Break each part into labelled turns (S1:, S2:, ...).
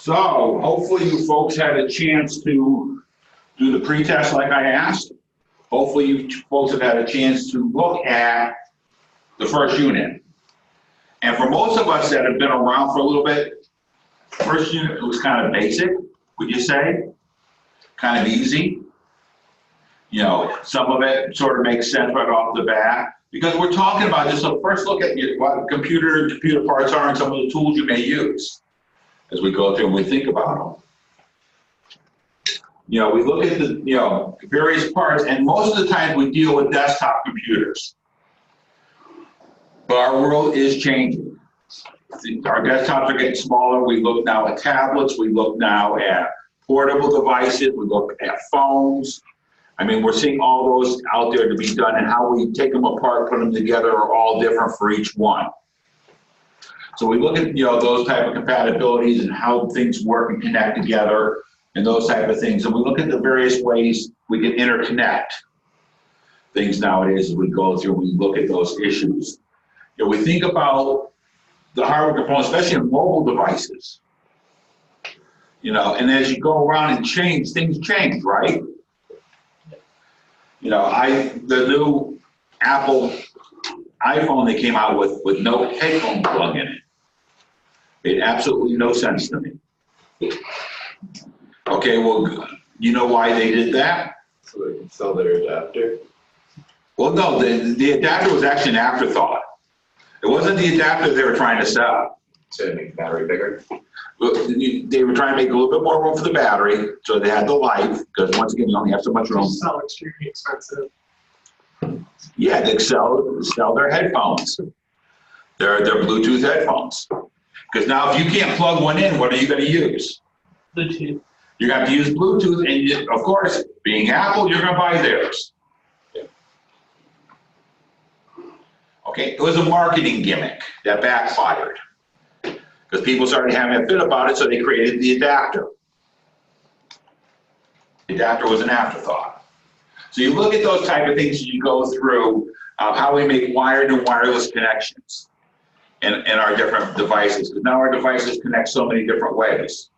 S1: So hopefully you folks had a chance to do the pretest like I asked. Hopefully you folks have had a chance to look at the first unit. And for most of us that have been around for a little bit, first unit was kind of basic, would you say? Kind of easy. You know, some of it sort of makes sense right off the bat. Because we're talking about just a first look at what computer parts are and some of the tools you may use as we go through and we think about them. You know, we look at the, various parts, and most of the time we deal with desktop computers. But our world is changing. Our desktops are getting smaller. We look now at tablets. We look now at portable devices. We look at phones. I mean, we're seeing all those out there to be done, and how we take them apart, put them together are all different for each one. So we look at, those type of compatibilities and how things work and connect together and those type of things. And we look at the various ways we can interconnect things nowadays as we go through, we look at those issues. We think about the hardware components, especially in mobile devices. And as you go around and change, things change, right? The new Apple iPhone they came out with no headphone plug in it. Made absolutely no sense to me. Okay, well, you know why they did that?
S2: So they can sell their adapter?
S1: Well, no, the adapter was actually an afterthought. It wasn't the adapter they were trying to sell.
S2: To make the battery bigger?
S1: They were trying to make a little bit more room for the battery, so they had the life, because once again, you only have so much room.
S3: Sell extremely expensive.
S1: Yeah, they sell their headphones, their Bluetooth headphones. Because now if you can't plug one in, what are you going to use?
S3: Bluetooth.
S1: You're going to have to use Bluetooth, and of course, being Apple, you're going to buy theirs. Okay, it was a marketing gimmick that backfired. Because people started having a fit about it, so they created the adapter. The adapter was an afterthought. So you look at those type of things as you go through how we make wired and wireless connections in our different devices. Because now our devices connect so many different ways.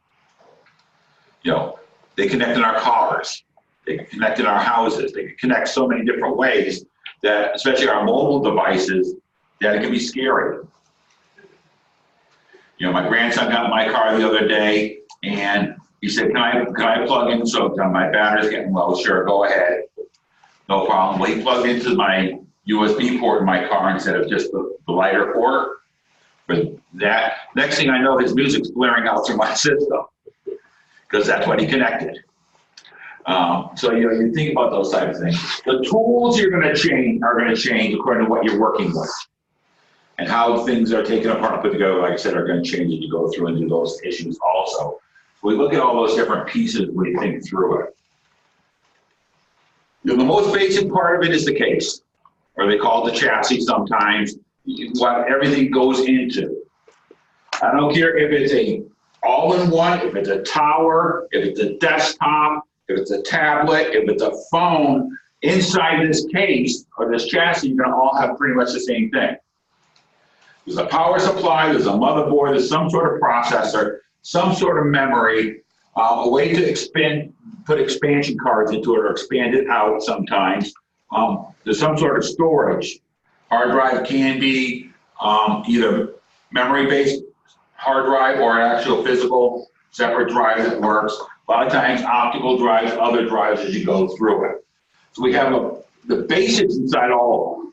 S1: They connect in our cars. They can connect in our houses. They can connect so many different ways that, especially our mobile devices, that it can be scary. My grandson got in my car the other day, and he said, can I plug in? So my battery's getting low. Sure, go ahead. No problem. Well, he plugged into my USB port in my car instead of just the lighter port. But that, next thing I know, his music's blaring out through my system, because that's what he connected. So you think about those type of things. The tools you're going to change are going to change according to what you're working with. And how things are taken apart and put together, like I said, are going to change as you go through and do those issues also. So we look at all those different pieces, we think through it. The most basic part of it is the case, or they call it the chassis sometimes, what everything goes into. I don't care if it's a all-in-one, if it's a tower, if it's a desktop, if it's a tablet, if it's a phone, inside this case or this chassis, you're going to all have pretty much the same thing. There's a power supply, there's a motherboard, there's some sort of processor, some sort of memory, a way to put expansion cards into it or expand it out sometimes. There's some sort of storage. Hard drive can be either memory-based hard drive or an actual physical separate drive that works. A lot of times optical drives, other drives as you go through it. So we have the basics inside all of them.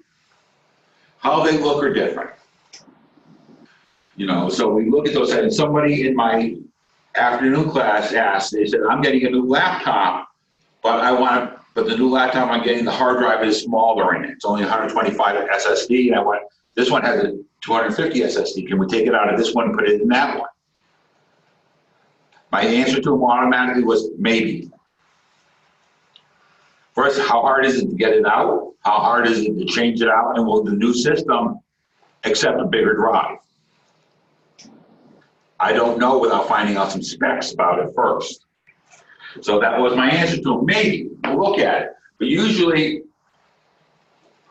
S1: How they look are different. So we look at those, and somebody in my afternoon class asked, they said, I'm getting a new laptop, but the new laptop I'm getting, the hard drive is smaller in it. It's only 125 SSD, and this one has a 250 SSD. Can we take it out of this one and put it in that one? My answer to him automatically was maybe. First, how hard is it to get it out? How hard is it to change it out? And will the new system accept a bigger drive? I don't know without finding out some specs about it first. So that was my answer to him. Maybe, we'll look at it. But usually,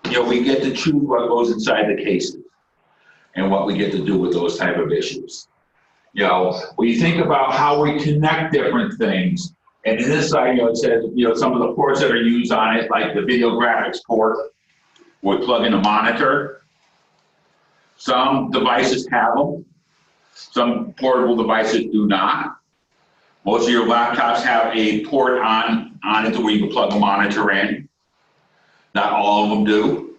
S1: we get to choose what goes inside the cases and what we get to do with those type of issues. You know, when you think about how we connect different things, and in this side, you know, it says, you know, some of the ports that are used on it, like the video graphics port, would plug in a monitor. Some devices have them. Some portable devices do not. Most of your laptops have a port on it to where you can plug a monitor in. Not all of them do.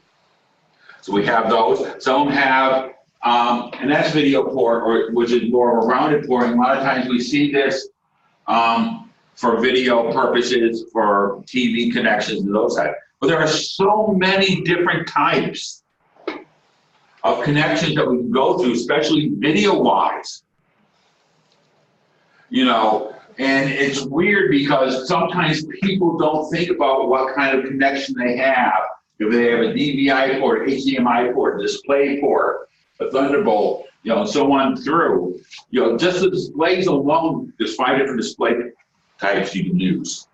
S1: So we have those. Some have an S video port, which is more of a rounded port. And a lot of times we see this for video purposes, for TV connections and those types. But there are so many different types of connections that we can go through, especially video-wise. You know, and it's weird because sometimes people don't think about what kind of connection they have. If they have a DVI port, HDMI port, display port, a Thunderbolt, you know, and so on through. You know, just the displays alone, there's 5 different display types you can use.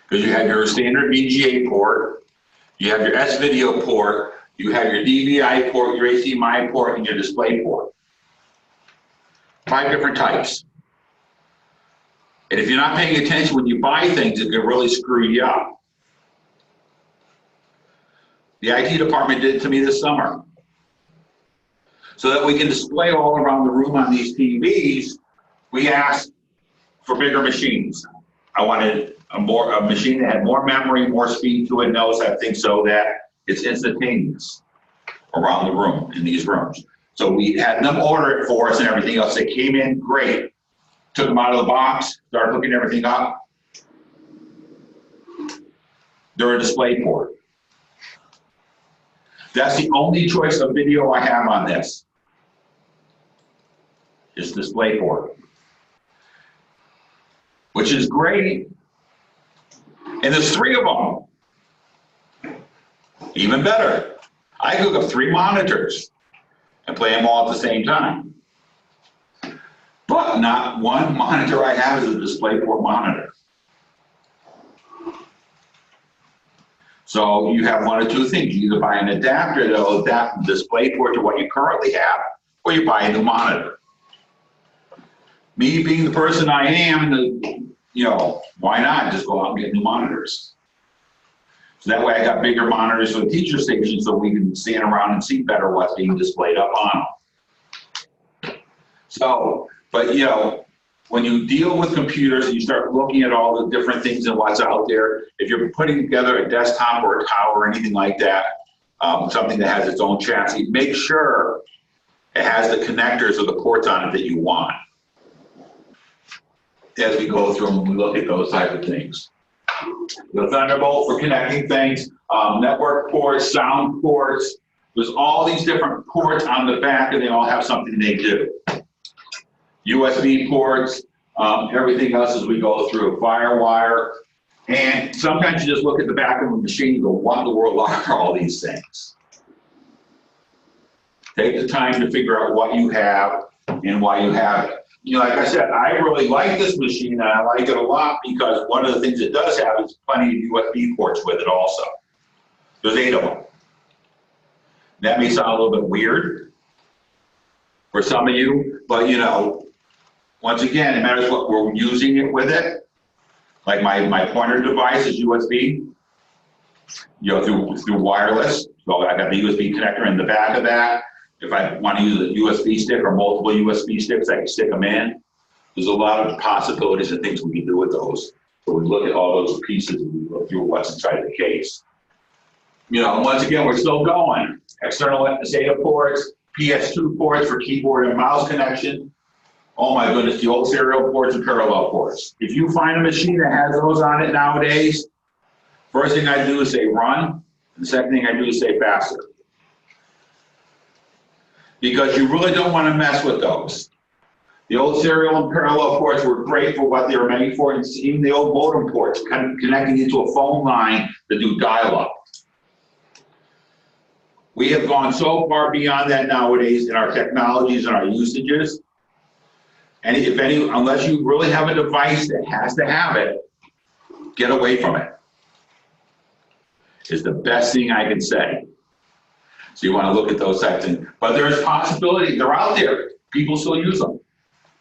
S1: Because you have your standard VGA port, you have your S video port, you have your DVI port, your HDMI port, and your display port. 5 different types. And if you're not paying attention when you buy things, it can really screw you up. The IT department did it to me this summer. So that we can display all around the room on these TVs, we asked for bigger machines. I wanted a machine that had more memory, more speed to it, and those type of things, so that it's instantaneous around the room, in these rooms. So we had them order it for us and everything else. They came in great. Took them out of the box, started hooking everything up. They're a display port. That's the only choice of video I have on this. Is display port. Which is great. And there's 3 of them. Even better. I can hook up 3 monitors and play them all at the same time. But not one monitor I have is a DisplayPort monitor. So you have one of 2 things. You either buy an adapter that will adapt the DisplayPort to what you currently have, or you buy a new monitor. Me being the person I am, you know, why not just go out and get new monitors? So that way I got bigger monitors for the teacher station so we can stand around and see better what's being displayed up on them. So, but you know, when you deal with computers and you start looking at all the different things and what's out there, if you're putting together a desktop or a tower or anything like that, something that has its own chassis, make sure it has the connectors or the ports on it that you want. As we go through and we look at those type of things. The Thunderbolt for connecting things, network ports, sound ports, there's all these different ports on the back and they all have something they do. USB ports, everything else as we go through, FireWire. And sometimes you just look at the back of a machine and go, what in the world are all these things? Take the time to figure out what you have and why you have it. You know, like I said, I really like this machine and I like it a lot because one of the things it does have is plenty of USB ports with it also. There's 8 of them. That may sound a little bit weird for some of you, but you know, once again, it matters what we're using it with it. Like my pointer device is USB, you know, through wireless. So I got the USB connector in the back of that. If I want to use a USB stick or multiple USB sticks, I can stick them in. There's a lot of possibilities and things we can do with those. So we look at all those pieces and we look through what's inside the case. You know, once again, we're still going. External SATA ports, PS2 ports for keyboard and mouse connection. Oh my goodness, the old serial ports and parallel ports. If you find a machine that has those on it nowadays, first thing I do is say run, and the second thing I do is say faster. Because you really don't want to mess with those. The old serial and parallel ports were great for what they were made for, and even the old modem ports, connecting into a phone line to do dial-up. We have gone so far beyond that nowadays in our technologies and our usages. And unless you really have a device that has to have it, get away from it. It's the best thing I can say. So you want to look at those types of things. But there's possibility, they're out there. People still use them.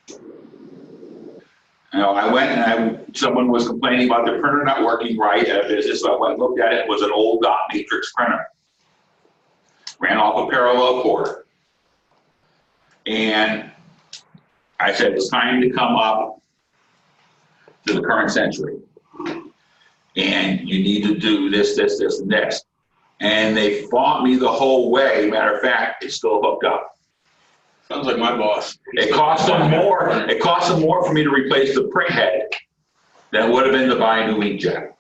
S1: You know, I went and someone was complaining about the printer not working right at a business, so I went and looked at it. It was an old dot matrix printer. Ran off a parallel cord. And I said, it's time to come up to the current century. And you need to do this, this, this, and this. And they fought me the whole way. Matter of fact, it's still hooked up.
S2: Sounds like my boss.
S1: It cost them more. It cost them more for me to replace the print head than it would have been to buy a new inkjet.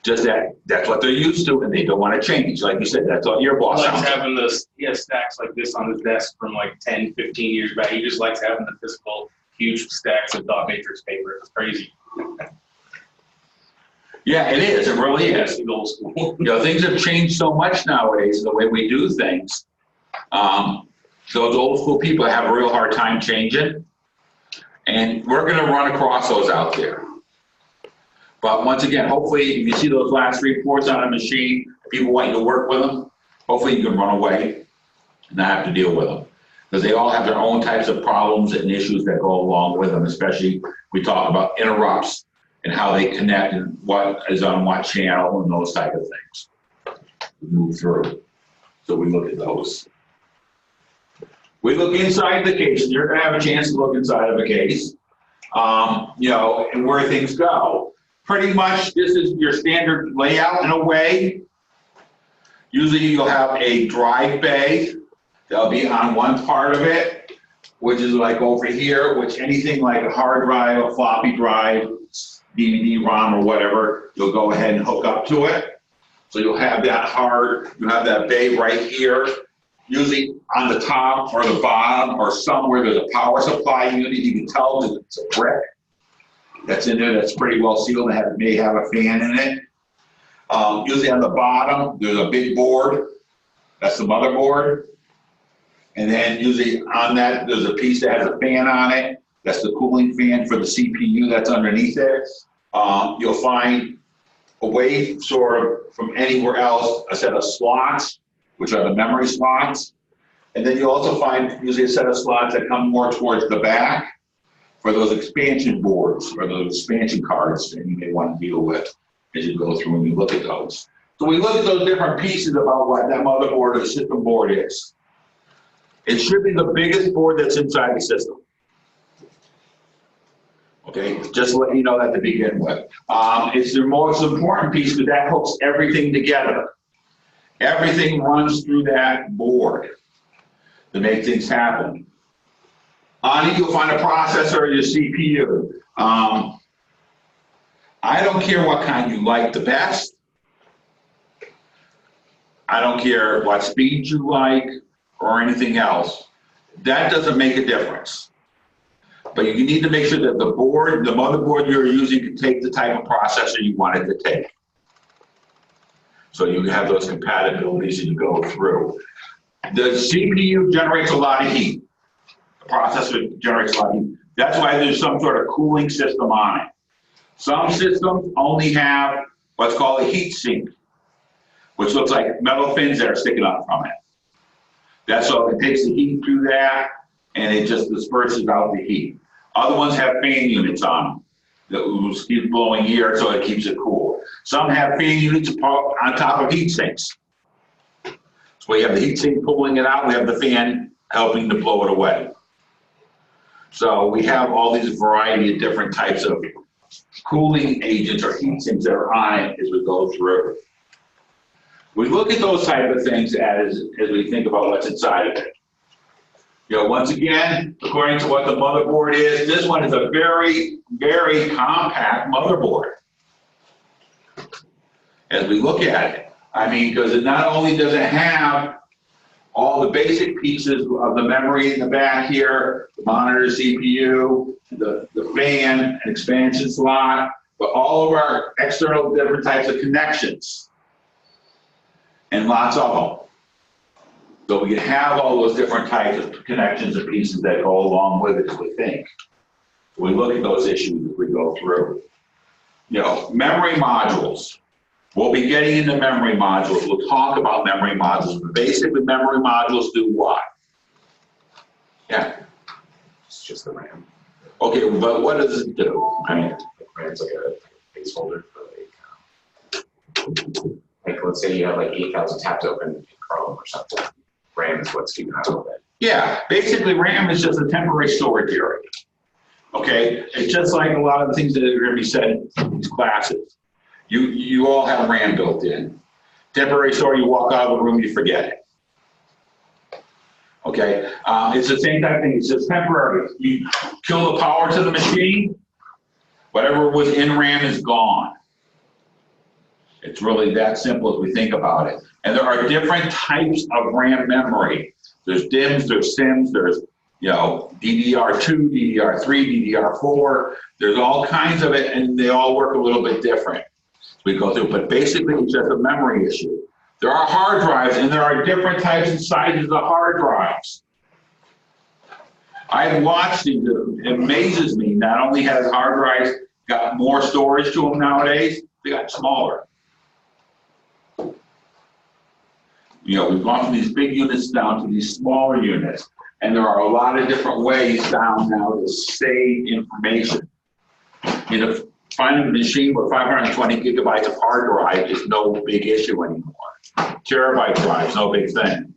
S1: Just that's what they're used to, and they don't want to change. Like you said, that's all your boss
S4: He likes
S1: sounds like.
S4: having those, he has stacks like this on his desk from like 10, 15 years back. He just likes having the physical, huge stacks of dot matrix paper. It's crazy.
S1: Yeah, it is. It really is.
S4: It's old school.
S1: You know, things have changed so much nowadays, the way we do things. Those old school people have a real hard time changing. And we're going to run across those out there. But once again, hopefully, if you see those last reports on a machine, people want you to work with them, hopefully you can run away and not have to deal with them. Because they all have their own types of problems and issues that go along with them, especially we talk about interrupts and how they connect and what is on what channel and those type of things. We move through. So we look at those. We look inside the case, and you're going to have a chance to look inside of a case, you know, and where things go. Pretty much, this is your standard layout in a way. Usually you'll have a drive bay. That'll be on one part of it, which is like over here, which anything like a hard drive, a floppy drive, DVD, ROM, or whatever, you'll go ahead and hook up to it. So you'll have that you have that bay right here. Usually on the top or the bottom or somewhere there's a power supply unit. You can tell that it's a brick that's in there that's pretty well sealed and may have a fan in it. Usually on the bottom, there's a big board. That's the motherboard. And then usually on that, there's a piece that has a fan on it. That's the cooling fan for the CPU that's underneath it. You'll find away sort of from anywhere else a set of slots, which are the memory slots. And then you also find usually a set of slots that come more towards the back for those expansion boards or those expansion cards that you may want to deal with as you go through and you look at those. So we look at those different pieces about what that motherboard or the system board is. It should be the biggest board that's inside the system. Okay, just to let you know that to begin with. It's the most important piece because that hooks everything together. Everything runs through that board to make things happen. On it, you'll find a processor or your CPU. I don't care what kind you like the best. I don't care what speed you like or anything else. That doesn't make a difference. But you need to make sure that the board, the motherboard you're using can take the type of processor you want it to take. So you have those compatibilities as you go through. The CPU generates a lot of heat. The processor generates a lot of heat. That's why there's some sort of cooling system on it. Some systems only have what's called a heat sink, which looks like metal fins that are sticking up from it. That's so it takes the heat through that and it just disperses out the heat. Other ones have fan units on them that will keep blowing air so it keeps it cool. Some have fan units on top of heat sinks. So we have the heat sink pulling it out, we have the fan helping to blow it away. So we have all these variety of different types of cooling agents or heat sinks that are on it as we go through. We look at those type of things as we think about what's inside of it. You know, once again, according to what the motherboard is, this one is a very, very compact motherboard. As we look at it, I mean, because it not only does it have all the basic pieces of the memory in the back here, the monitor, CPU, the fan, an expansion slot, but all of our external different types of connections. And lots of them. So we can have all those different types of connections and pieces that go along with it as we think. So we look at those issues as we go through. You know, memory modules. We'll be getting into memory modules. We'll talk about memory modules. But basically, memory modules do what? Yeah.
S5: It's just the RAM.
S1: Okay, but what does it do? I mean,
S5: RAM's like a placeholder for like let's say you have like 8,000 tabs open in Chrome or something. RAM is what's keeping that open.
S1: yeah, basically RAM is just a temporary storage area. Okay, it's just like a lot of the things that are going to be said in these classes. You all have RAM built in. Temporary storage, you walk out of the room, you forget it. Okay, it's the same type of thing. It's just temporary. You kill the power to the machine, whatever was in RAM is gone. It's really that simple as we think about it. And there are different types of RAM memory. There's DIMMs, there's SIMMs, there's DDR2, DDR3, DDR4. There's all kinds of it, and they all work a little bit different. We go through, but basically it's just a memory issue. There are hard drives, and there are different types and sizes of hard drives. I've watched these. It amazes me. Not only has hard drives got more storage to them nowadays, they got smaller. We've gone from these big units down to these smaller units, and there are a lot of different ways down now to save information. Finding a machine with 520 gigabytes of hard drive is no big issue anymore. Terabyte drives, no big thing.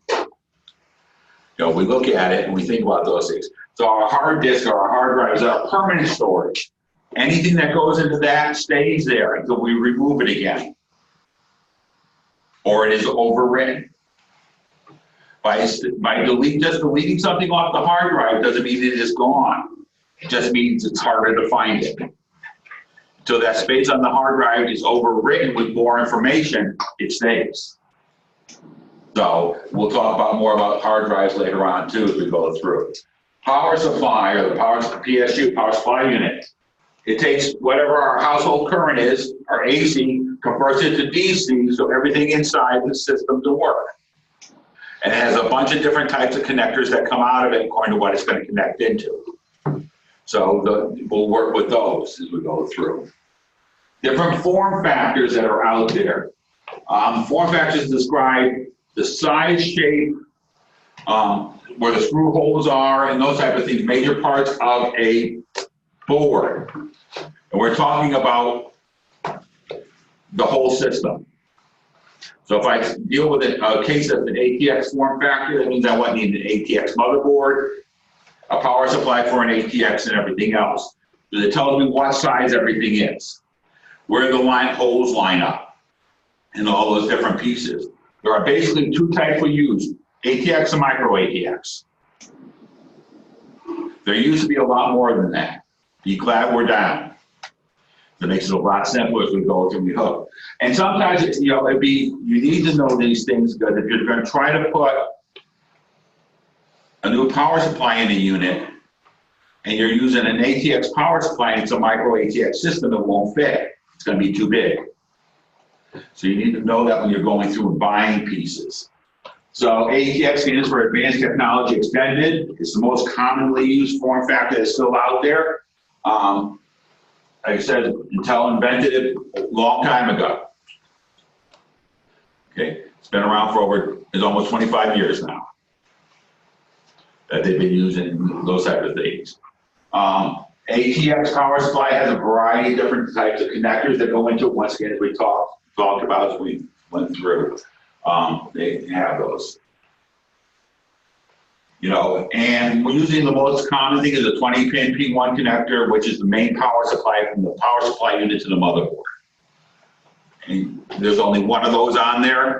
S1: We look at it and we think about those things. So our hard disk or our hard drives are permanent storage. Anything that goes into that stays there until we remove it again, or it is overwritten. By just deleting something off the hard drive doesn't mean it is gone. It just means it's harder to find it. So that space on the hard drive is overwritten with more information, it stays. So we'll talk more about hard drives later on too as we go through. Power supply, or the PSU, power supply unit. It takes whatever our household current is, our AC, converts it to DC so everything inside the system to work. And it has a bunch of different types of connectors that come out of it according to what it's going to connect into. So we'll work with those as we go through. Different form factors that are out there. Form factors describe the size, shape, where the screw holes are, and those type of things, major parts of a board. And we're talking about the whole system. So if I deal with a case of an ATX form factor, that means I want need an ATX motherboard, a power supply for an ATX, and everything else. Because it tells me what size everything is, where the holes line up, and all those different pieces. There are basically two types we use, ATX and micro ATX. There used to be a lot more than that. Be glad we're down. It makes it a lot simpler as we go through the hook. And sometimes, you need to know these things, because if you're going to try to put a new power supply in a unit, and you're using an ATX power supply and it's a micro ATX system, it won't fit. It's going to be too big. So you need to know that when you're going through and buying pieces. So ATX stands for Advanced Technology Extended. It's the most commonly used form factor that's still out there. Like I said, Intel invented it a long time ago. Okay, it's been around for it's almost 25 years now that they've been using those type of things. ATX power supply has a variety of different types of connectors that go into it. Once again, as we talked about as we went through, they have those. And we're using the most common thing is a 20-pin P1 connector, which is the main power supply from the power supply unit to the motherboard. And there's only one of those on there,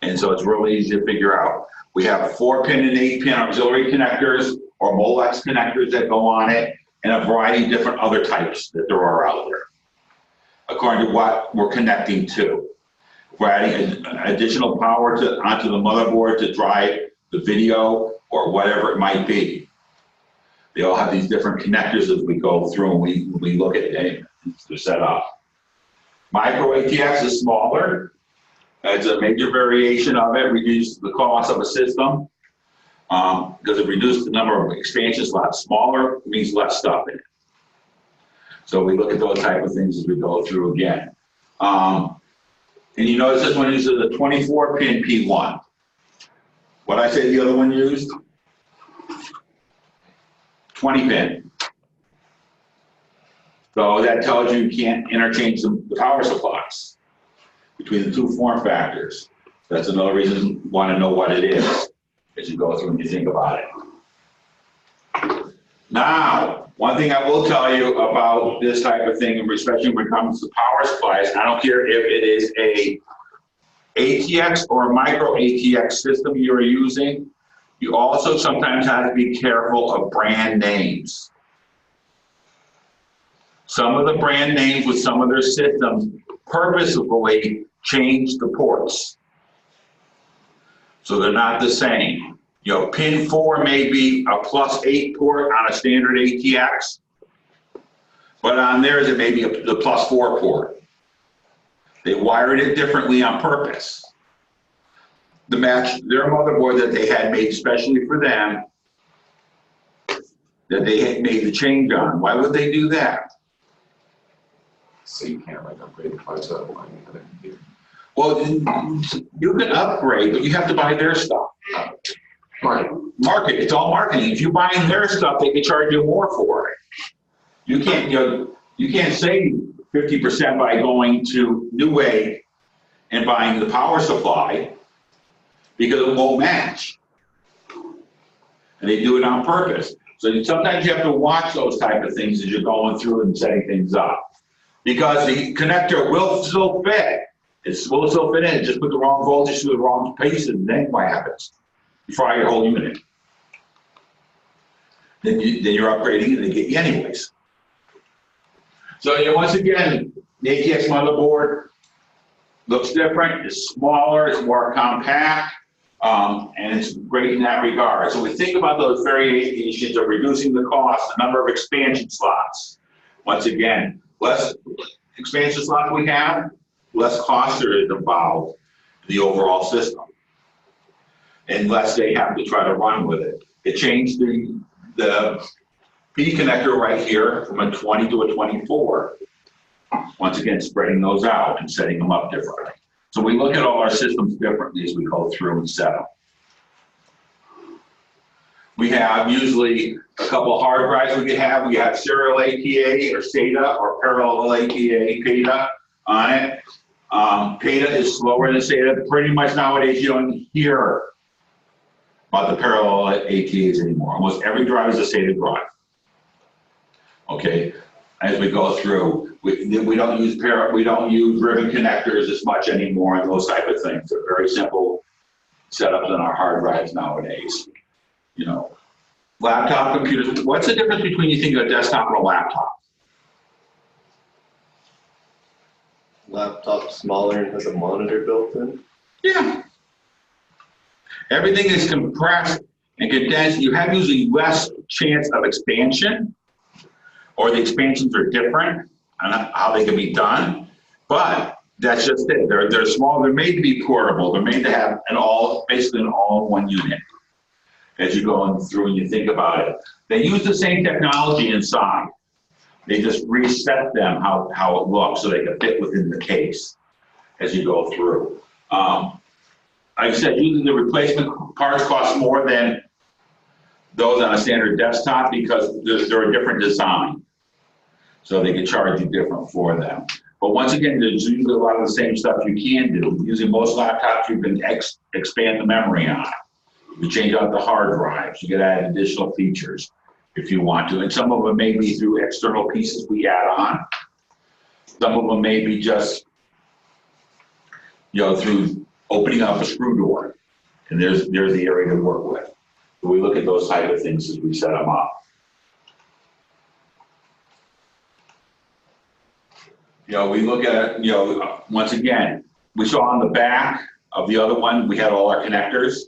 S1: and so it's really easy to figure out. We have 4-pin and 8-pin auxiliary connectors or Molex connectors that go on it, and a variety of different other types that there are out there, according to what we're connecting to. We're adding additional power onto the motherboard to drive the video or whatever it might be. They all have these different connectors as we go through and we look at it. They're set up. Micro ATX is smaller. It's a major variation of it, reduces the cost of a system. Because it reduces the number of expansion slots. Smaller means less stuff in it. So we look at those type of things as we go through again. And you notice this one uses a 24 pin P1. What I say the other one used? 20 pin. So that tells you can't interchange the power supplies between the two form factors. That's another reason you want to know what it is as you go through and you think about it. Now, one thing I will tell you about this type of thing, especially when it comes to power supplies, I don't care if it is a ATX or a micro ATX system you are using, you also sometimes have to be careful of brand names. Some of the brand names with some of their systems purposefully change the ports. So they're not the same. You know, pin 4 may be a +8 port on a standard ATX, but on theirs it may be the +4 port. They wired it differently on purpose to match their motherboard that they had made specially for them, that they had made the change on. Why would they do that?
S5: So you can't like upgrade the parts of the line for the computer.
S1: Well, you can upgrade, but you have to buy their stuff. Market, it's all marketing. If you're buying their stuff, they can charge you more for it. You can't, you can't save 50% by going to New Wave and buying the power supply because it won't match. And they do it on purpose. So sometimes you have to watch those type of things as you're going through and setting things up. Because the connector will still fit. It will still fit in. Just put the wrong voltage to the wrong pieces, and then what happens? You fry your whole unit. Then you're upgrading and they get you anyways. So once again, the ATX motherboard looks different, it's smaller, it's more compact, and it's great in that regard. So we think about those variations of reducing the cost, the number of expansion slots. Once again, less expansion slots we have, less cost there is involved in the overall system. And less they have to try to run with it. It changed the P connector right here from a 20 to a 24. Once again, spreading those out and setting them up differently. So we look at all our systems differently as we go through and set them. We have usually a couple of hard drives we can have. We have serial ATA or SATA or parallel ATA, PATA on it. PATA is slower than SATA. Pretty much nowadays you don't hear about the parallel ATAs anymore. Almost every drive is a SATA drive. Okay, as we go through, we don't use ribbon connectors as much anymore and those type of things. They're very simple setups on our hard drives nowadays. You know, laptop computers. What's the difference between you think of a desktop and a laptop?
S6: Laptop smaller and has a monitor built in.
S1: Yeah. Everything is compressed and condensed. You have usually less chance of expansion, or the expansions are different on how they can be done. But that's just it. They're small. They're made to be portable. They're made to have basically an all-in-one unit. As you go through and you think about it, they use the same technology inside. They just reset them how it looks so they can fit within the case as you go through. Like I said, usually the replacement parts cost more than those on a standard desktop because they're a different design. So they can charge you different for them. But once again, there's usually a lot of the same stuff you can do. Using most laptops, you can expand the memory on it. You change out the hard drives. You can add additional features if you want to. And some of them may be through external pieces we add on. Some of them may be just, through opening up a screw door. And there's the area to work with. So we look at those type of things as we set them up. We look at it, once again, we saw on the back of the other one, we had all our connectors,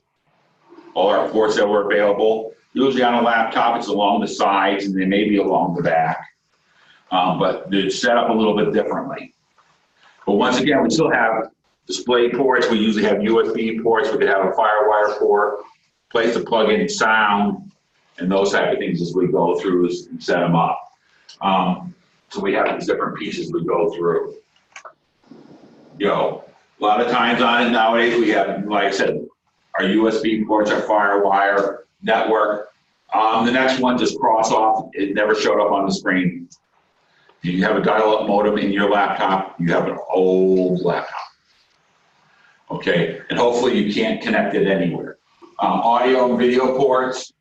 S1: all our ports that were available. Usually on a laptop, it's along the sides and they may be along the back, but they're set up a little bit differently. But once again, we still have display ports. We usually have USB ports. We could have a FireWire port, place to plug in sound, and those type of things as we go through and set them up. So we have these different pieces we go through. A lot of times on it nowadays, we have, like I said, our USB ports, our FireWire network. The next one, just cross off, it never showed up on the screen. You have a dial-up modem in your laptop, you have an old laptop. Okay, and hopefully you can't connect it anywhere. Audio and video ports,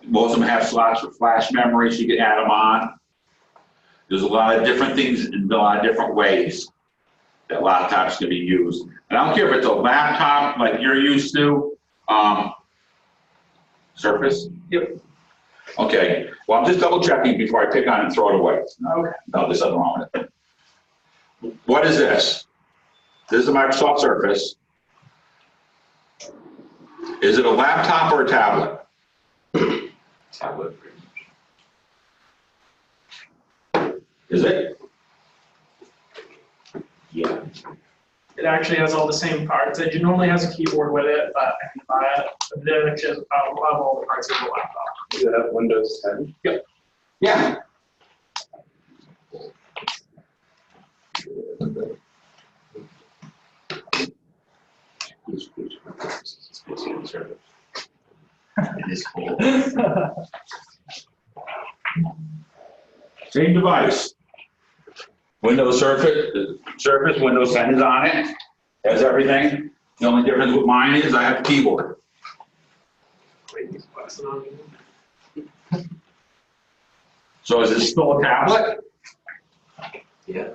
S1: most of them have slots for flash memory, so you can add them on. There's a lot of different things in a lot of different ways that laptops can be used. And I don't care if it's a laptop like you're used to, Surface?
S3: Yep.
S1: Okay, well, I'm just double checking before I pick on it and throw it away.
S3: Okay.
S1: No, there's nothing wrong with it. What is this? This is a Microsoft Surface. Is it a laptop or a tablet?
S5: Tablet.
S1: Is it?
S5: Yeah.
S3: It actually has all the same parts. It normally has a keyboard with it, but I can buy it. Then it just will have all the parts of the laptop.
S6: Does it have Windows 10?
S1: Yeah.
S5: It is cool.
S1: Same device. Windows Surface, Windows 10 is on it, has everything. The only difference with mine is I have a keyboard. So is it still a tablet?
S5: Yeah.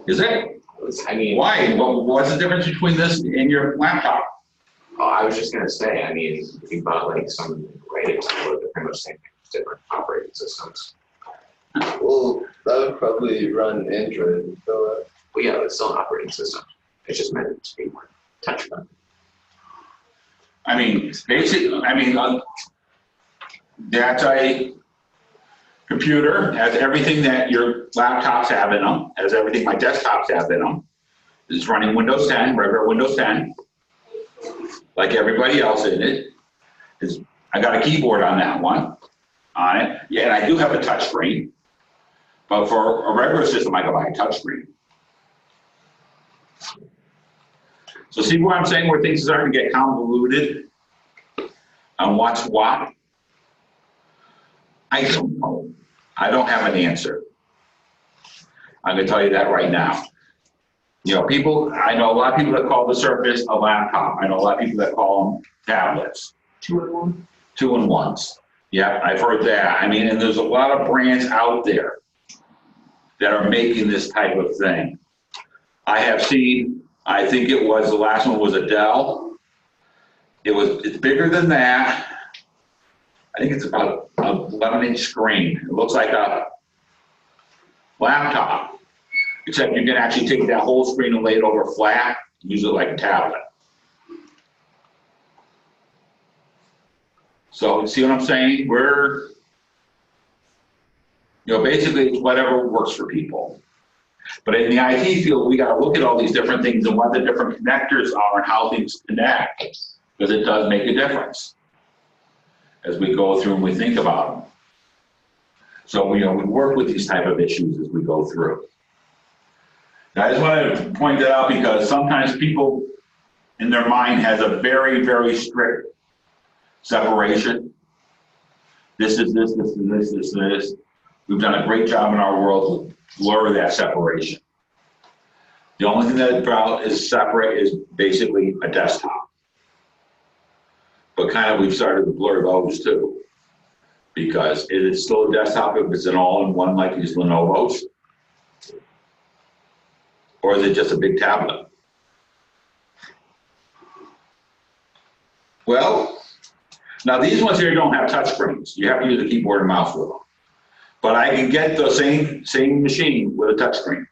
S1: Is it?
S5: I mean,
S1: Why? What's the difference between this and your laptop?
S5: oh, I was just gonna say, I mean, if you bought like some ratings, they're pretty much same, different operating systems.
S6: Well, that would probably run Android, so
S5: Well, yeah, it's still an operating system. It's just meant to be more touch friendly.
S1: I mean, basically, that's a computer, has everything that your laptops have in them, has everything my desktops have in them. It's running Windows 10, regular Windows 10, like everybody else in it. I got a keyboard on that one, on it. Yeah, and I do have a touch screen. But for a regular system, I go buy a touch screen. So see what I'm saying, where things are starting to get convoluted on what's what? I don't know. I don't have an answer. I'm gonna tell you that right now. You know, I know a lot of people that call the Surface a laptop. I know a lot of people that call them tablets.
S3: 2-in-1.
S1: 2-in-1s. Yeah, I've heard that. I mean, and there's a lot of brands out there that are making this type of thing. I have seen, I think it was, the last one was a Dell. It's bigger than that. I think it's about an 11-inch screen. It looks like a laptop, except you can actually take that whole screen and lay it over flat, use it like a tablet. So, see what I'm saying? Basically it's whatever works for people. But in the IT field, we gotta look at all these different things and what the different connectors are and how things connect, because it does make a difference as we go through and we think about them. So, we work with these type of issues as we go through. Now, I just wanted to point that out because sometimes people in their mind has a very, very strict separation. This is this, this is this, this is this. We've done a great job in our world to blur that separation. The only thing that is separate is basically a desktop. But kind of we've started to blur those too. Because it is still a desktop if it's an all-in-one like these Lenovo's. Or is it just a big tablet? Well, now these ones here don't have touch screens. You have to use a keyboard and mouse with them. But I can get the same machine with a touch screen.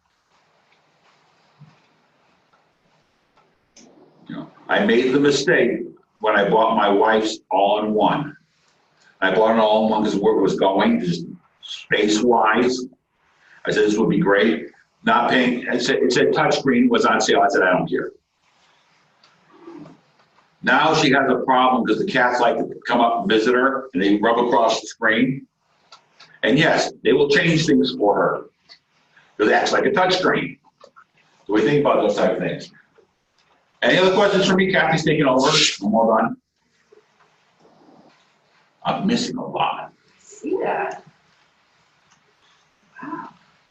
S1: I made the mistake when I bought my wife's all-in-one. I bought an all-in-one because of where it was going, just space-wise. I said this would be great. Not paying, it said touchscreen was on sale. I said, I don't care. Now she has a problem because the cats like to come up and visit her and they rub across the screen. And yes, they will change things for her because it acts like a touchscreen. So we think about those type of things. Any other questions for me? Kathy's taking over. I'm all done. I'm missing a lot.
S7: See that?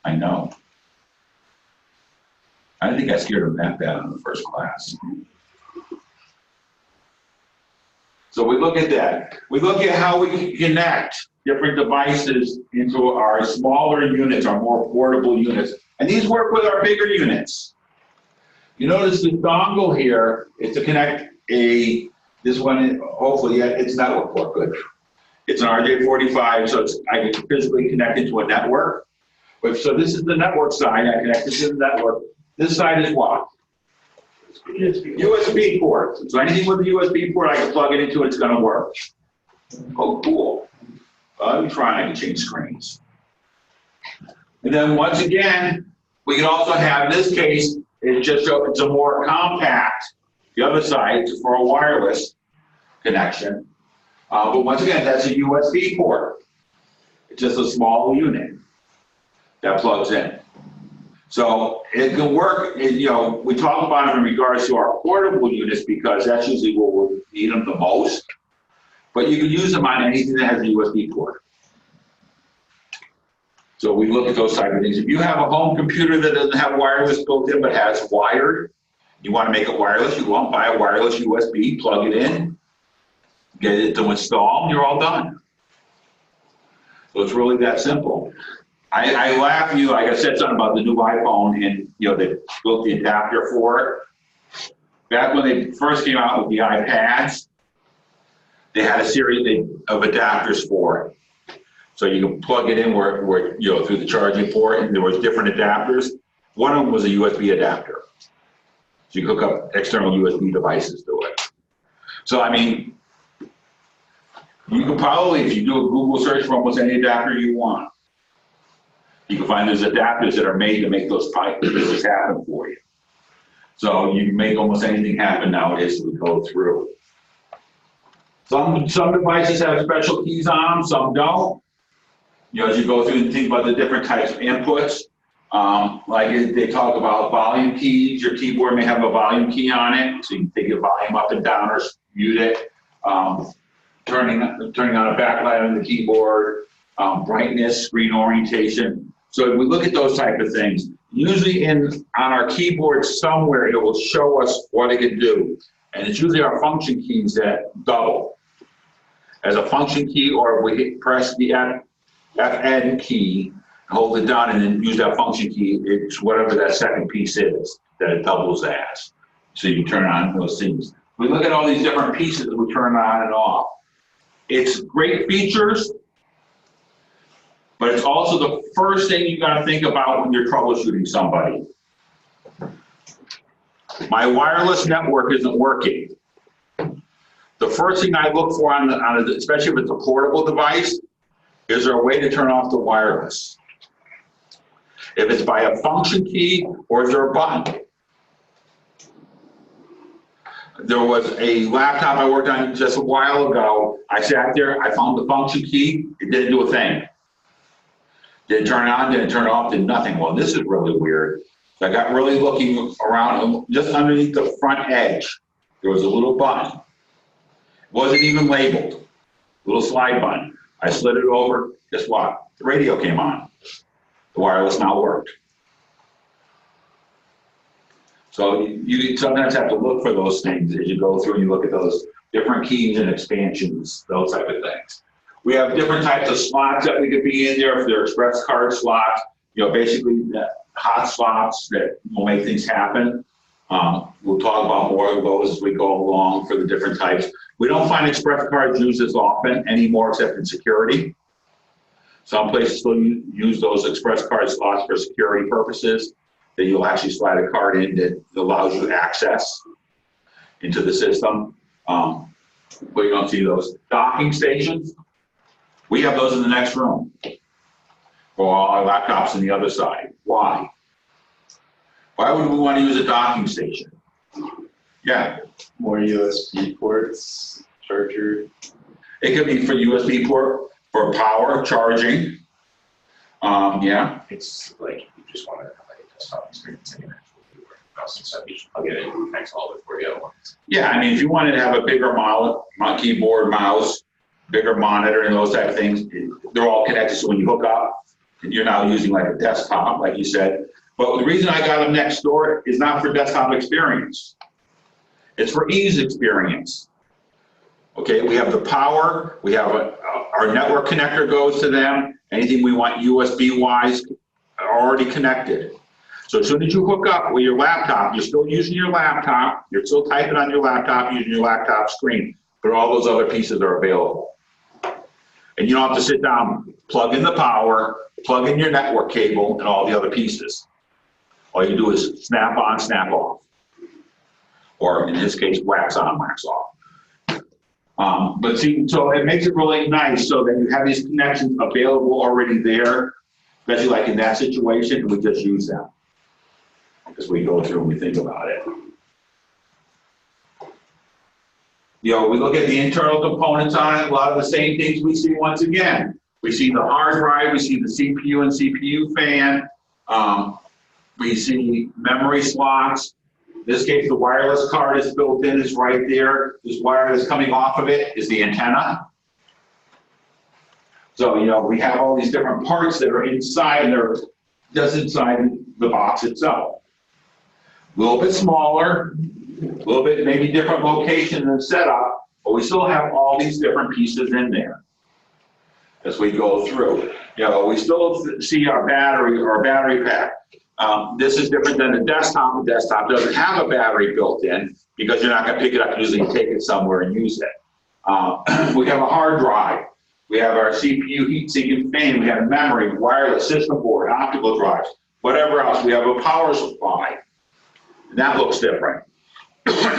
S1: I know. I think I scared them that bad in the first class. So we look at that. We look at how we can connect different devices into our smaller units, our more portable units. And these work with our bigger units. You notice the dongle here is to connect this one, hopefully, it's network port, good. It's an RJ45, so I can physically connect it to a network. So this is the network side, I connect it to the network. This side is what? USB port. So anything with a USB port, I can plug it into, it's gonna work. Oh, cool. Let me try, I can change screens. And then once again, we can also have, in this case, it's a more compact, the other side is for a wireless connection. But once again, that's a USB port. It's just a small unit that plugs in. So it can work, we talk about it in regards to our portable units because that's usually where we'll need them the most. But you can use them on anything that has a USB port. So we look at those type of things. If you have a home computer that doesn't have wireless built in but has wired, you want to make it wireless, you go out and buy a wireless USB, plug it in, get it to install, and you're all done. So it's really that simple. I laugh at you, like I said something about the new iPhone and they built the adapter for it. Back when they first came out with the iPads, they had a series of adapters for it. So you can plug it in where through the charging port, and there was different adapters. One of them was a USB adapter. So you hook up external USB devices to it. So I mean, you can probably, if you do a Google search for almost any adapter you want, you can find those adapters that are made to make those pieces happen for you. So you can make almost anything happen nowadays as we go through. Some devices have special keys on them, some don't. As you go through and think about the different types of inputs, like they talk about volume keys, your keyboard may have a volume key on it, so you can take your volume up and down or mute it. Turning on a backlight on the keyboard, brightness, screen orientation. So if we look at those type of things, usually on our keyboard somewhere, it will show us what it can do. And it's usually our function keys that double as a function key, or if we press the Fn key, hold it down and then use that function key, it's whatever that second piece is that it doubles as. So you can turn on those things. We look at all these different pieces that we turn on and off. It's great features, but it's also the first thing you gotta think about when you're troubleshooting somebody. My wireless network isn't working. The first thing I look for especially if it's a portable device, is there a way to turn off the wireless? If it's by a function key, or is there a button? There was a laptop I worked on just a while ago. I sat there, I found the function key, it didn't do a thing. Didn't turn on, didn't turn off, did nothing. Well, this is really weird. So I got really looking around, just underneath the front edge, there was a little button. It wasn't even labeled, little slide button. I slid it over, guess what? The radio came on. The wireless now worked. So you sometimes have to look for those things as you go through and you look at those different keys and expansions, those type of things. We have different types of slots that we could be in there. If they're express card slots, basically hot slots that will make things happen. We'll talk about more of those as we go along for the different types. We don't find express cards used as often anymore except in security. Some places still use those express card slots for security purposes, that you'll actually slide a card in that allows you access into the system. But you don't see those. Docking stations, we have those in the next room for all our laptops on the other side. Why? Why would we want to use a docking station? Yeah.
S6: More USB ports, charger.
S1: It could be for USB port, for power, charging. Yeah.
S5: It's like you just want to have a desktop experience in your actual keyboard. mouse and stuff, you just plug it in, and connects all before the other ones.
S1: Yeah, I mean, if you wanted to have a bigger keyboard, mouse, bigger monitor and those type of things, they're all connected. So when you hook up, you're now using like a desktop, like you said. But the reason I got them next door is not for desktop experience. It's for ease experience. Okay, we have the power, we have our network connector goes to them. Anything we want USB-wise are already connected. So as soon as you hook up with your laptop, you're still using your laptop, you're still typing on your laptop, using your laptop screen, but all those other pieces are available. And you don't have to sit down, plug in the power, plug in your network cable, and all the other pieces. All you do is snap on, snap off. Or in this case, wax on, wax off. But see, so it makes it really nice so that you have these connections available already there, especially like in that situation, we just use them as we go through and we think about it. You know, we look at the internal components on it, a lot of the same things we see once again. We see the hard drive, we see the CPU and CPU fan, we see memory slots. In this case, the wireless card is built in, it's right there. This wire that's coming off of it is the antenna. So, you know, we have all these different parts that are inside, and they're just inside the box itself. A little bit smaller, a little bit maybe different location and setup, but we still have all these different pieces in there as we go through. You know, we still see our battery pack. This is different than the desktop. The desktop doesn't have a battery built in because you're not going to pick it up and usually take it somewhere and use it. We have a hard drive. We have our CPU, heat sink, and fan. We have memory, wireless system board, optical drives, whatever else. We have a power supply. And that looks different.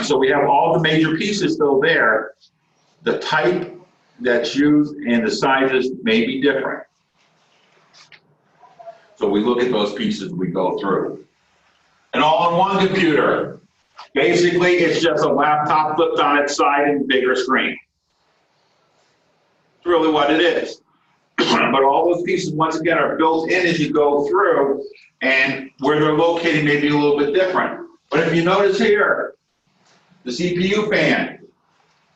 S1: So we have all the major pieces still there. The type that's used and the sizes may be different. So we look at those pieces we go through. An all-in-one computer. Basically, it's just a laptop flipped on its side and bigger screen. It's really what it is. But all those pieces, once again, are built in as you go through, and where they're located may be a little bit different. But if you notice here, the CPU fan,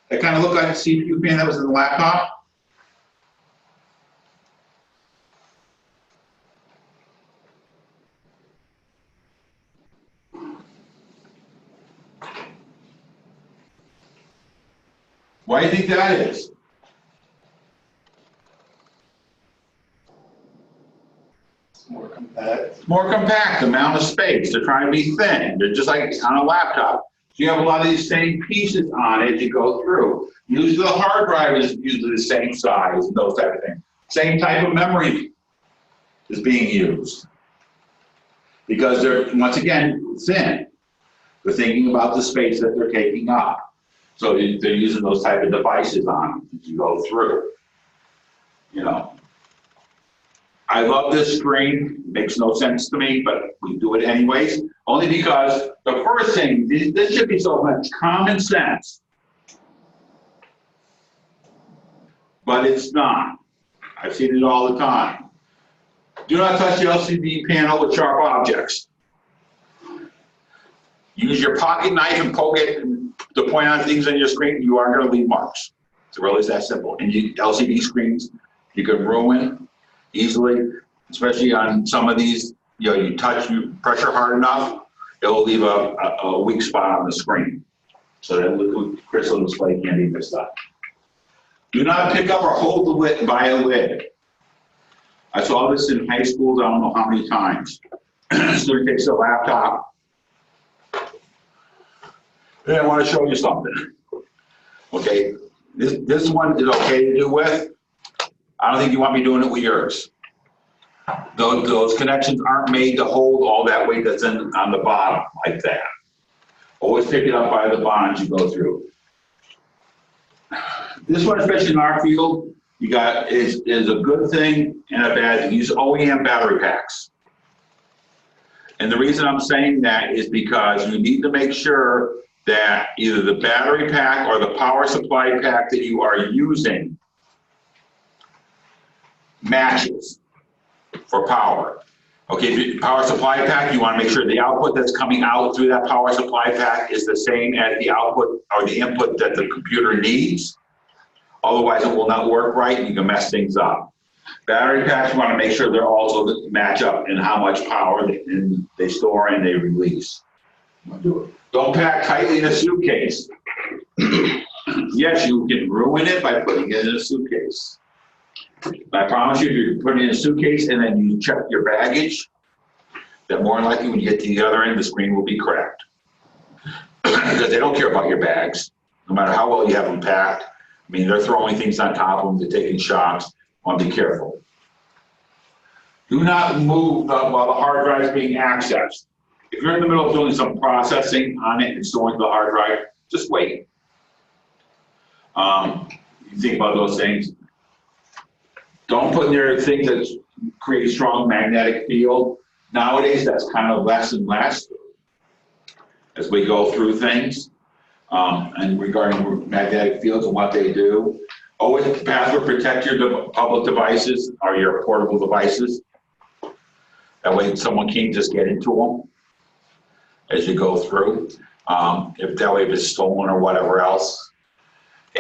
S1: it kind of looked like a CPU fan that was in the laptop. Why do you think that is?
S6: More compact.
S1: It's more compact, amount of space. They're trying to be thin. They're just like on a laptop. So you have a lot of these same pieces on it as you go through. Usually the hard drive is usually the same size and those type of things. Same type of memory is being used. Because they're, once again, thin. They're thinking about the space that they're taking up. So they're using those type of devices on them as you go through. You know. I love this screen. It makes no sense to me, but we do it anyways. Only because the first thing, this should be so much common sense. But it's not. I've seen it all the time. Do not touch the LCD panel with sharp objects. Use your pocket knife and poke it to point out things on your screen. You aren't going to leave marks. It's really that simple. And LCD screens, you can ruin easily, especially on some of these. You know, you pressure hard enough, it will leave a weak spot on the screen. So that crystal display can't be messed up. Do not pick up or hold the lid by a lid. I saw this in high school, I don't know how many times. Student takes a laptop. And I want to show you something. Okay, this one is okay to do with. I don't think you want me doing it with yours. Those connections aren't made to hold all that weight that's on the bottom like that. Always pick it up by the bottom as you go through. This one, especially in our field, is a good thing and a bad thing. Use OEM battery packs. And the reason I'm saying that is because you need to make sure that either the battery pack or the power supply pack that you are using matches for power. Okay, power supply pack, you want to make sure the output that's coming out through that power supply pack is the same as the output or the input that the computer needs. Otherwise, it will not work right and you can mess things up. Battery packs, you want to make sure they're also match up in how much power they store and they release. Don't pack tightly in a suitcase. Yes, you can ruin it by putting it in a suitcase. I promise you, if you put it in a suitcase and then you check your baggage, then more than likely when you get to the other end, the screen will be cracked. Because they don't care about your bags, no matter how well you have them packed. I mean, they're throwing things on top of them, they're taking shots. Want to be careful. Do not move while the hard drive is being accessed. If you're in the middle of doing some processing on it and storing the hard drive, just wait. You think about those things. Don't put in there things that create a strong magnetic field. Nowadays, that's kind of less and less as we go through things. And regarding magnetic fields and what they do. Always password protect your public devices or your portable devices. That way someone can't just get into them as you go through. If that way if it's stolen or whatever else.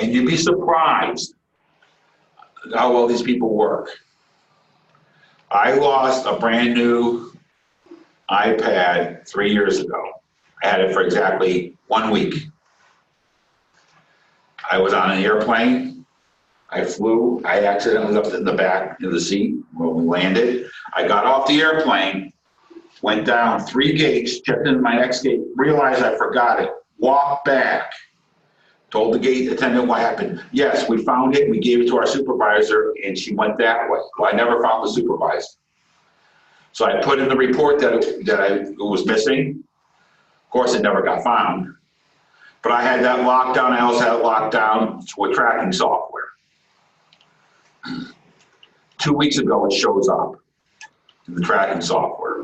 S1: And you'd be surprised how well these people work. I lost a brand new iPad 3 years ago. I had it for exactly 1 week. I was on an airplane. I flew. I accidentally left it in the back of the seat when we landed. I got off the airplane, went down 3 gates, checked into my next gate, realized I forgot it, walked back, told the gate attendant what happened. Yes, we found it. We gave it to our supervisor, and she went that way. Well, I never found the supervisor. So I put in the report that it was missing. Of course, it never got found. But I had that locked down. I also had it locked down with tracking software. 2 weeks ago, it shows up in the tracking software.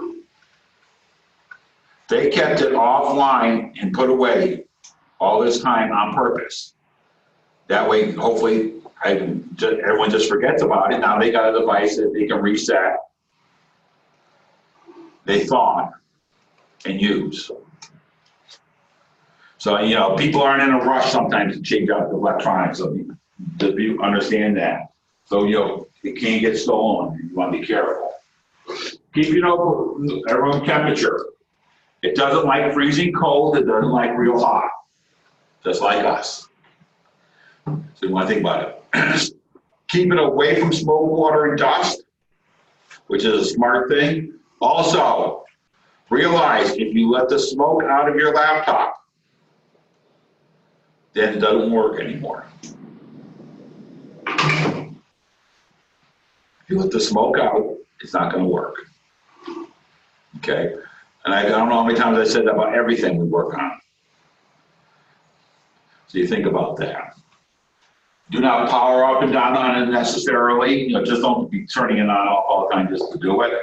S1: They kept it offline and put away all this time on purpose. That way, hopefully, everyone just forgets about it. Now they got a device that they can reset. They thought and use. So, you know, people aren't in a rush sometimes to change out the electronics. So you understand that. So, you know, it can't get stolen. You want to be careful. Keep, you know, room temperature. It doesn't like freezing cold. It doesn't like real hot. Just like us. So you want to think about it. Keep it away from smoke, water, and dust, which is a smart thing. Also, realize if you let the smoke out of your laptop, then it doesn't work anymore. If you let the smoke out, it's not going to work. Okay? And I don't know how many times I said that about everything we work on. So you think about that. Do not power up and down unnecessarily. You know, just don't be turning it on all the time just to do it.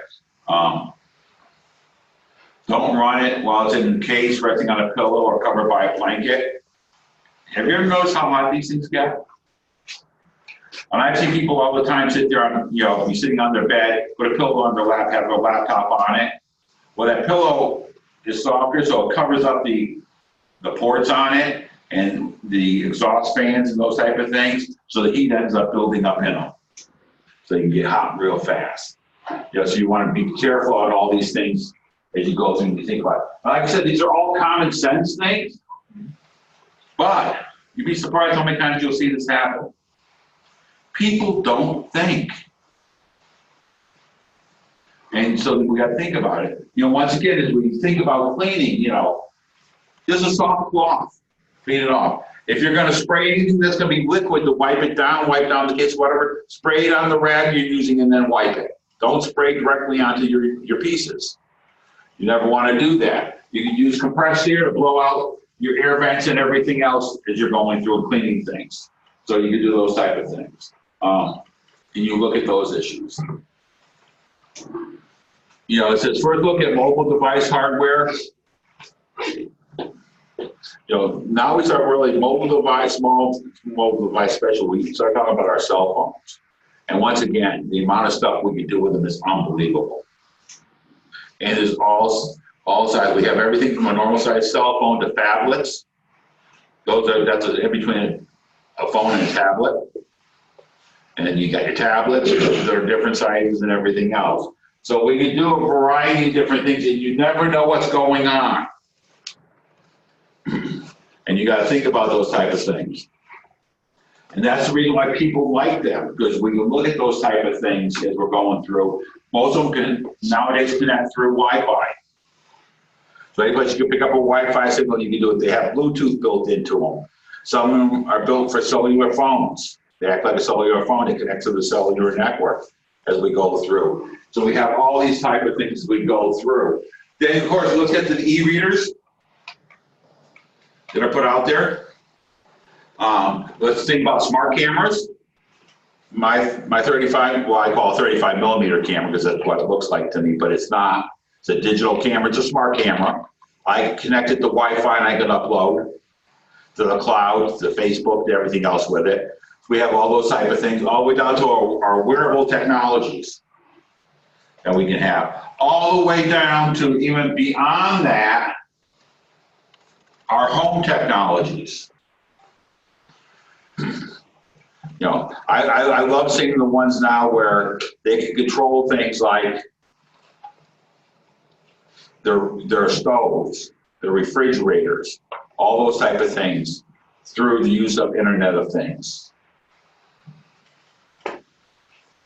S1: Don't run it while it's in a case, resting on a pillow or covered by a blanket. Have you ever noticed how hot these things get? And I see people all the time sit there on, you know, be sitting on their bed, put a pillow on their lap, have their laptop on it. Well, that pillow is softer, so it covers up the ports on it and the exhaust fans and those type of things, so the heat ends up building up in them. So you can get hot real fast. You know, so you want to be careful on all these things as you go through and you think about it. Like I said, these are all common sense things, but you'd be surprised how many times you'll see this happen. People don't think. And so we got to think about it. You know, once again, as we think about cleaning, you know, just a soft cloth, clean it off. If you're going to spray anything that's going to be liquid to wipe down the case, whatever, spray it on the rag you're using and then wipe it. Don't spray directly onto your pieces. You never want to do that. You can use compressed air to blow out your air vents and everything else as you're going through and cleaning things. So you can do those type of things. And you look at those issues. You know, it says first look at mobile device hardware. You know, now we start really mobile device, small mobile device special. We start talking about our cell phones. And once again, the amount of stuff we can do with them is unbelievable. And there's all sides. We have everything from a normal size cell phone to phablets. That's in between a phone and a tablet. And then you got your tablets, there are different sizes and everything else. So we can do a variety of different things, and you never know what's going on. And you got to think about those type of things. And that's the reason why people like them, because we can look at those type of things as we're going through. Most of them can nowadays connect through Wi-Fi. So any place you can pick up a Wi-Fi signal, you can do it. They have Bluetooth built into them. Some of them are built for cellular phones. They act like a cellular phone. They connect to the cellular network as we go through. So we have all these type of things we go through. Then, of course, let's get to the e-readers that are put out there. Let's think about smart cameras. My 35, well, I call it 35 millimeter camera because that's what it looks like to me, but it's not. It's a digital camera. It's a smart camera. I connect it to Wi-Fi and I can upload to the cloud, to Facebook, to everything else with it. We have all those type of things, all the way down to our wearable technologies that we can have. All the way down to even beyond that, our home technologies. You know, I love seeing the ones now where they can control things like their stoves, their refrigerators, all those type of things through the use of Internet of Things.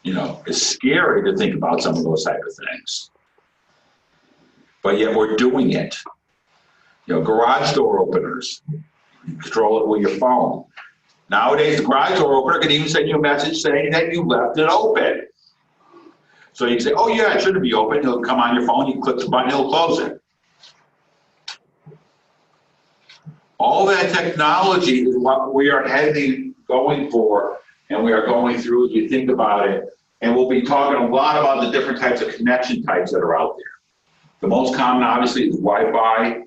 S1: You know, it's scary to think about some of those type of things, but yet we're doing it. You know, garage door openers, you control it with your phone. Nowadays, the garage door opener can even send you a message saying that you left it open. So you can say, oh yeah, it shouldn't be open. It'll come on your phone, you click the button, it'll close it. All that technology is what we are going for, and we are going through as we think about it. And we'll be talking a lot about the different types of connection types that are out there. The most common, obviously, is Wi-Fi.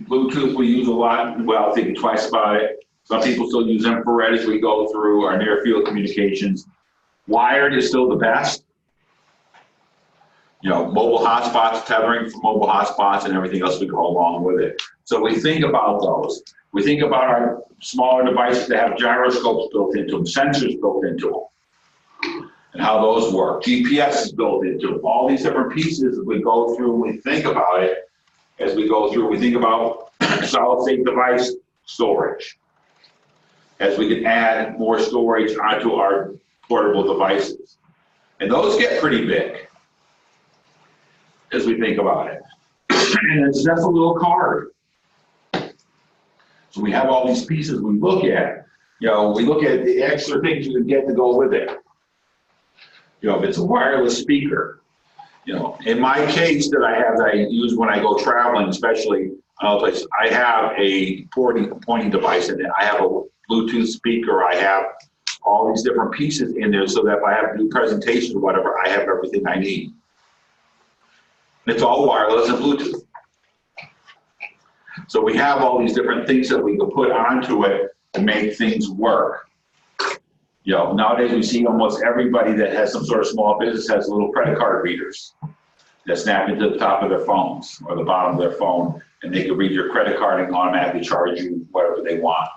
S1: Bluetooth we use a lot. Well, thinking twice about it. Some people still use infrared as we go through our near field communications. Wired is still the best. You know, mobile hotspots, tethering for mobile hotspots, and everything else we go along with it. So we think about those. We think about our smaller devices that have gyroscopes built into them, sensors built into them, and how those work. GPS is built into them. All these different pieces as we go through and we think about it, as we go through, we think about solid-state device storage. As we can add more storage onto our portable devices. And those get pretty big as we think about it. And it's just a little card. So we have all these pieces we look at. You know, we look at the extra things you can get to go with it. You know, if it's a wireless speaker, you know, in my case that I use when I go traveling, especially places, I have a pointing device in it. I have a Bluetooth speaker. I have all these different pieces in there so that if I have to do presentations or whatever, I have everything I need. It's all wireless and Bluetooth. So we have all these different things that we can put onto it to make things work. You know, nowadays we see almost everybody that has some sort of small business has little credit card readers that snap into the top of their phones or the bottom of their phone, and they can read your credit card and automatically charge you whatever they want.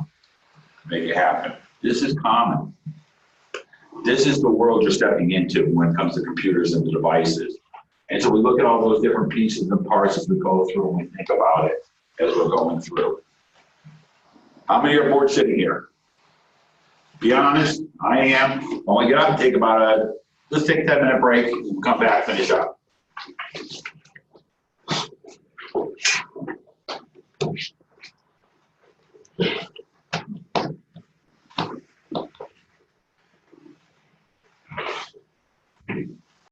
S1: Make it happen. This is common. This is the world you're stepping into when it comes to computers and the devices. And so we look at all those different pieces and parts as we go through and we think about it as we're going through. How many are bored sitting here? Be honest, I am. When we get up, take about let's take a 10-minute break, we'll come back, finish up.